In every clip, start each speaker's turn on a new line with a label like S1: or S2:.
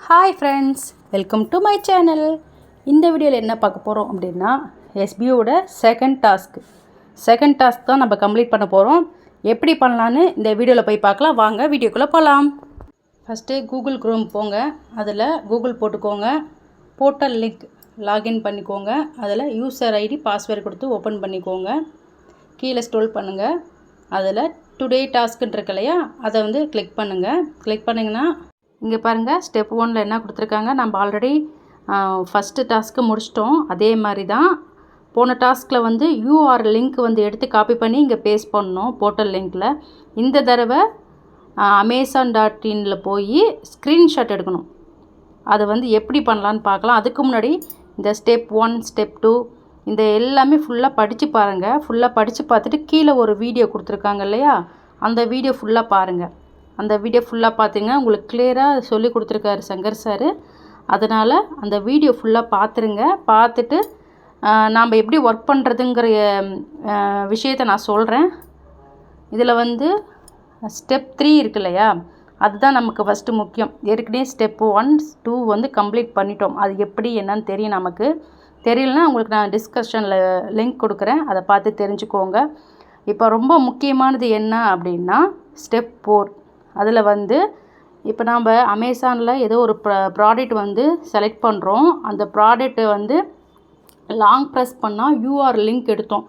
S1: Hi friends, welcome to my channel. இந்த வீடியோவில் என்ன பார்க்க போகிறோம் அப்படின்னா, எஸ்பிஓட செகண்ட் டாஸ்க் தான் நம்ம கம்ப்ளீட் பண்ண போகிறோம். எப்படி பண்ணலான்னு இந்த வீடியோவில் போய் பார்க்கலாம். வாங்க வீடியோக்குள்ளே போகலாம். ஃபஸ்ட்டு கூகுள் க்ரோம் போங்க. அதில் கூகுள் போட்டுக்கோங்க. போர்ட்டல் லிங்க் லாகின் பண்ணிக்கோங்க. அதில் யூசர் ஐடி பாஸ்வேர்டு கொடுத்து ஓப்பன் பண்ணிக்கோங்க. கீழே ஸ்க்ரோல் பண்ணுங்கள். அதில் டுடே டாஸ்க்குன்னு இருக்கு இல்லையா, அதை வந்து கிளிக் பண்ணுங்கள். கிளிக் பண்ணிங்கன்னா இங்கே பாருங்கள், ஸ்டெப் 1ல் என்ன கொடுத்துருக்காங்க. நம்ம ஆல்ரெடி ஃபஸ்ட்டு டாஸ்க்கு முடிச்சிட்டோம். அதே மாதிரி தான் போன டாஸ்கில் வந்து யூஆர் லிங்க் வந்து எடுத்து காப்பி பண்ணி இங்கே பேஸ்ட் பண்ணணும் போர்ட்டல் லிங்க்கில். இந்த தடவை amazon.in போய் ஸ்க்ரீன்ஷாட் எடுக்கணும். அதை வந்து எப்படி பண்ணலான்னு பார்க்கலாம். அதுக்கு முன்னாடி இந்த ஸ்டெப் 1 ஸ்டெப் 2 இந்த எல்லாமே ஃபுல்லாக படித்து பாருங்கள். ஃபுல்லாக படித்து பார்த்துட்டு கீழே ஒரு வீடியோ கொடுத்துருக்காங்க இல்லையா, அந்த வீடியோ ஃபுல்லாக பாருங்கள். அந்த வீடியோ ஃபுல்லாக பார்த்தீங்கன்னா உங்களுக்கு கிளியராக சொல்லி கொடுத்துருக்காரு சங்கர் சார். அதனால் அந்த வீடியோ ஃபுல்லாக பார்த்துருங்க. பார்த்துட்டு நாம் எப்படி ஒர்க் பண்ணுறதுங்கிற விஷயத்தை நான் சொல்கிறேன். இதில் வந்து ஸ்டெப் 3 இருக்கு இல்லையா, அதுதான் நமக்கு ஃபஸ்ட்டு முக்கியம். ஏற்கனவே ஸ்டெப் 1 2 வந்து கம்ப்ளீட் பண்ணிட்டோம். அது எப்படி என்னன்னு தெரியும். நமக்கு தெரியலனா உங்களுக்கு நான் டிஸ்கஷனில் லிங்க் கொடுக்குறேன், அதை பார்த்து தெரிஞ்சுக்கோங்க. இப்போ ரொம்ப முக்கியமானது என்ன அப்படின்னா ஸ்டெப் 4. அதில் வந்து இப்போ நாம் அமேசானில் ஏதோ ஒரு ப்ராடக்ட் வந்து செலக்ட் பண்ணுறோம். அந்த ப்ராடக்ட்டை வந்து லாங் ப்ரெஸ் பண்ணால் யூஆர் லிங்க் எடுத்தோம்.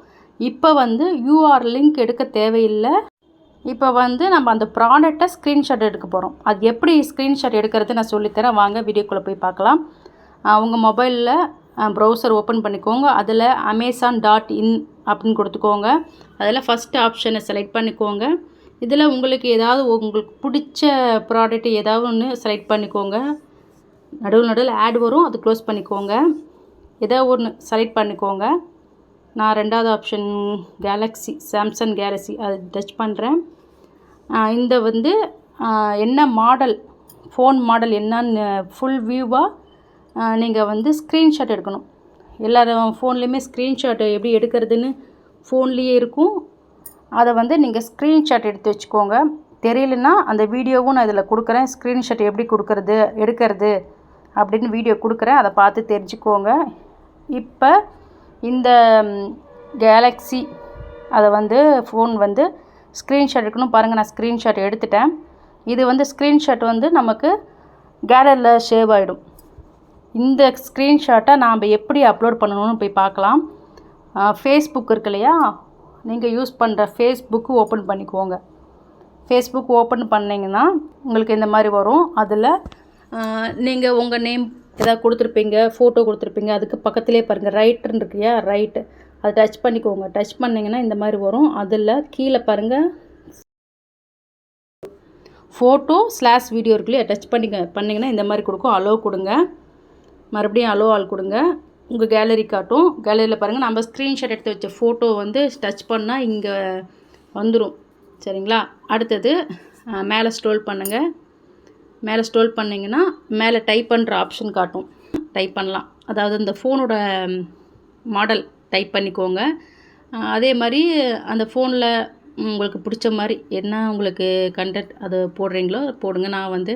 S1: இப்போ வந்து யூஆர் லிங்க் எடுக்க தேவையில்லை. இப்போ வந்து நம்ம அந்த ப்ராடக்டை ஸ்க்ரீன்ஷாட் எடுக்க போகிறோம். அது எப்படி ஸ்க்ரீன்ஷாட் எடுக்கிறது நான் சொல்லித்தரேன். வாங்க வீடியோக்குள்ளே போய் பார்க்கலாம். உங்கள் மொபைலில் ப்ரௌசர் ஓப்பன் பண்ணிக்கோங்க. அதில் amazon.in அப்படின்னு கொடுத்துக்கோங்க. அதில் ஃபஸ்ட்டு ஆப்ஷனை செலக்ட் பண்ணிக்கோங்க. இதில் உங்களுக்கு உங்களுக்கு பிடிச்ச ப்ராடக்ட் ஏதாவது ஒன்று செலக்ட் பண்ணிக்கோங்க. நடுவில் ஆட் வரும், அது க்ளோஸ் பண்ணிக்கோங்க. ஏதாவது ஒன்று செலக்ட் பண்ணிக்கோங்க. நான் 2வது ஆப்ஷன் சாம்சங் கேலக்ஸி அது டச் பண்ணுறேன். இந்த வந்து என்ன மாடல், ஃபோன் மாடல் என்னன்னு ஃபுல் வியூவாக நீங்கள் வந்து ஸ்க்ரீன்ஷாட் எடுக்கணும். எல்லோரும் ஃபோன்லேயுமே ஸ்க்ரீன்ஷாட் எப்படி எடுக்கிறதுன்னு ஃபோன்லேயே இருக்கும். அதை வந்து நீங்கள் ஸ்க்ரீன்ஷாட் எடுத்து வச்சுக்கோங்க. தெரியலனா அந்த வீடியோவும் நான் இதில் கொடுக்குறேன். ஸ்க்ரீன்ஷாட் எப்படி எடுக்கிறது அப்படின்னு வீடியோ கொடுக்குறேன், அதை பார்த்து தெரிஞ்சுக்கோங்க. இப்போ இந்த கேலக்ஸி அதை வந்து ஃபோன் வந்து ஸ்க்ரீன்ஷாட் எடுக்கணும். பாருங்கள், நான் ஸ்க்ரீன்ஷாட் எடுத்துட்டேன். இது வந்து ஸ்க்ரீன்ஷாட் வந்து நமக்கு கேலரியில் சேவ் ஆகிடும். இந்த ஸ்க்ரீன்ஷாட்டை நாம் எப்படி அப்லோட் பண்ணணும்னு போய் பார்க்கலாம். ஃபேஸ்புக் இருக்கு இல்லையா, நீங்கள் யூஸ் பண்ணுற ஃபேஸ்புக்கு ஓப்பன் பண்ணிக்கோங்க. ஃபேஸ்புக் ஓப்பன் பண்ணிங்கன்னா உங்களுக்கு இந்த மாதிரி வரும். அதில் நீங்கள் உங்கள் நேம் ஏதாவது கொடுத்துருப்பீங்க, ஃபோட்டோ கொடுத்துருப்பீங்க. அதுக்கு பக்கத்துலேயே பாருங்கள் ரைட்டுன்னு இருக்குயா, ரைட்டு அதை டச் பண்ணிக்கோங்க. டச் பண்ணிங்கன்னா இந்த மாதிரி வரும். அதில் கீழே பாருங்கள் ஃபோட்டோ/வீடியோ இருக்குல்லையா, டச் பண்ணிங்கன்னா இந்த மாதிரி கொடுக்கும். அலோ கொடுங்க. மறுபடியும் அலோ ஆல் கொடுங்க. உங்கள் கேலரி காட்டும். கேலரியில் பாருங்கள், நம்ம ஸ்க்ரீன்ஷாட் எடுத்து வச்ச ஃபோட்டோ வந்து டச் பண்ணால் இங்கே வந்துடும். சரிங்களா? அடுத்தது மேலே ஸ்க்ரோல் பண்ணுங்கள். மேலே ஸ்க்ரோல் பண்ணிங்கன்னா மேலே டைப் பண்ணுற ஆப்ஷன் காட்டும். டைப் பண்ணலாம். அதாவது இந்த ஃபோனோட மாடல் டைப் பண்ணிக்கோங்க. அதே மாதிரி அந்த ஃபோனில் உங்களுக்கு பிடிச்ச மாதிரி என்ன உங்களுக்கு கண்டென்ட் அது போடுறீங்களோ போடுங்க. நான் வந்து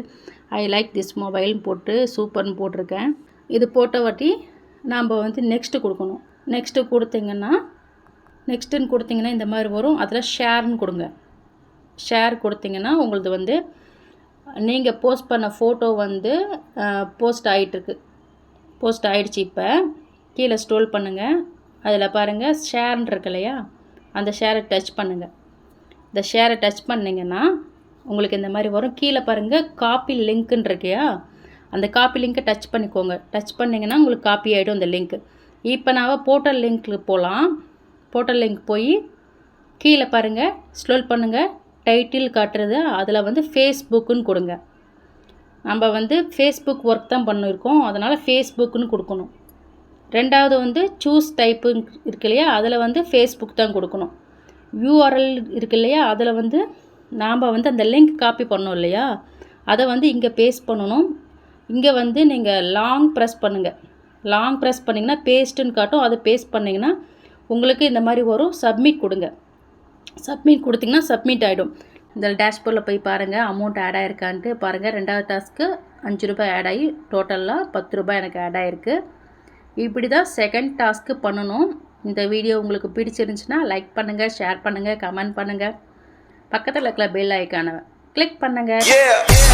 S1: ஐ லைக் திஸ் மொபைல்னு போட்டு சூப்பர்னு போட்டிருக்கேன். இது போட்ட வாட்டி நாம் வந்து நெக்ஸ்ட்டு கொடுக்கணும். நெக்ஸ்ட்டுன்னு கொடுத்திங்கன்னா இந்த மாதிரி வரும். அதில் ஷேர்னு கொடுங்க. ஷேர் கொடுத்திங்கன்னா உங்களது வந்து நீங்கள் போஸ்ட் பண்ண ஃபோட்டோ வந்து போஸ்ட் ஆகிடுச்சு. இப்போ கீழே ஸ்க்ரோல் பண்ணுங்கள். அதில் பாருங்கள் ஷேர்னு இருக்கு இல்லையா, அந்த ஷேரை டச் பண்ணுங்கள். இந்த ஷேரை டச் பண்ணிங்கன்னா உங்களுக்கு இந்த மாதிரி வரும். கீழே பாருங்கள் காப்பி லிங்க்குன்னு இருக்கியா, அந்த காப்பி லிங்க்கை டச் பண்ணிக்கோங்க. டச் பண்ணிங்கன்னா உங்களுக்கு காப்பி ஆகிடும் அந்த லிங்க்கு. இப்போ நான் போர்ட்டல் லிங்க்கு போகலாம். போர்ட்டல் லிங்க் போய் கீழே பாருங்கள் ஸ்க்ரோல் பண்ணுங்கள். டைட்டில் காட்டுறது அதில் வந்து ஃபேஸ்புக்குன்னு கொடுங்க. நம்ம வந்து ஃபேஸ்புக் ஒர்க் தான் பண்ணியிருக்கோம், அதனால் ஃபேஸ்புக்குன்னு கொடுக்கணும். 2வது வந்து சூஸ் டைப்பு இருக்கு இல்லையா, அதில் வந்து ஃபேஸ்புக் தான் கொடுக்கணும். யூஆர்எல் இருக்கு இல்லையா, அதில் வந்து நாம் வந்து அந்த லிங்க் காப்பி பண்ணோம் இல்லையா, அதை வந்து இங்கே பேஸ்ட் பண்ணணும். இங்கே வந்து நீங்கள் லாங் ப்ரெஸ் பண்ணுங்கள். லாங் ப்ரெஸ் பண்ணிங்கன்னா பேஸ்ட்டுன்னு காட்டும். அதை பேஸ்ட் பண்ணிங்கன்னா உங்களுக்கு இந்த மாதிரி வரும். சப்மிட் கொடுங்க. சப்மிட் கொடுத்திங்கன்னா சப்மிட் ஆகிடும். இந்த டேஷ்போர்டில் போய் பாருங்கள் அமௌண்ட் ஆட் ஆகிருக்கான்ட்டு பாருங்கள். 2வது டாஸ்க்கு 5 ரூபாய் ஆட் ஆகி டோட்டலாக 10 ரூபாய் எனக்கு ஆட் ஆகிருக்கு. இப்படி தான் செகண்ட் டாஸ்க்கு பண்ணணும். இந்த வீடியோ உங்களுக்கு பிடிச்சிருந்துச்சுன்னா லைக் பண்ணுங்கள், ஷேர் பண்ணுங்கள், கமெண்ட் பண்ணுங்கள். பக்கத்தில் இருக்கிற பெல் ஐக்கானை கிளிக் பண்ணுங்கள்.